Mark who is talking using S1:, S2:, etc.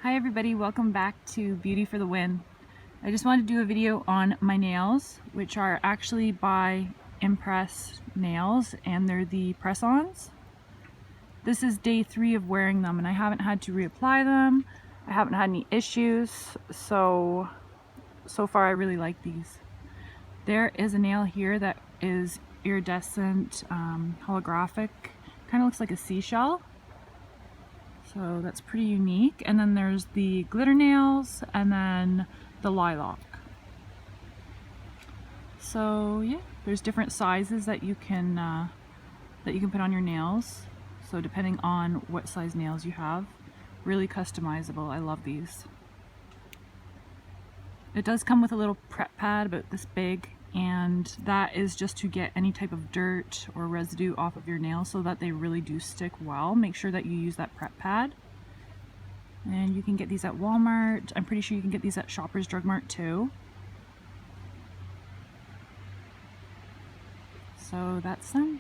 S1: Hi everybody, welcome back to Beauty for the Win. I just wanted to do a video on my nails, which are actually by imPress nails, and they're the press-ons. This is day 3 of wearing them and I haven't had to reapply them. I haven't had any issues, so far I really like these. There is a nail here that is iridescent, holographic, kind of looks like a seashell. So that's pretty unique. And then there's the glitter nails and then the lilac. So yeah, there's different sizes that you can put on your nails. So depending on what size nails you have, really customizable. I love these. It does come with a little prep pad about this big, and that is just to get any type of dirt or residue off of your nails so that they really do stick well. Make sure that you use that prep pad. And you can get these at Walmart. I'm pretty sure you can get these at Shoppers Drug Mart too. So that's them.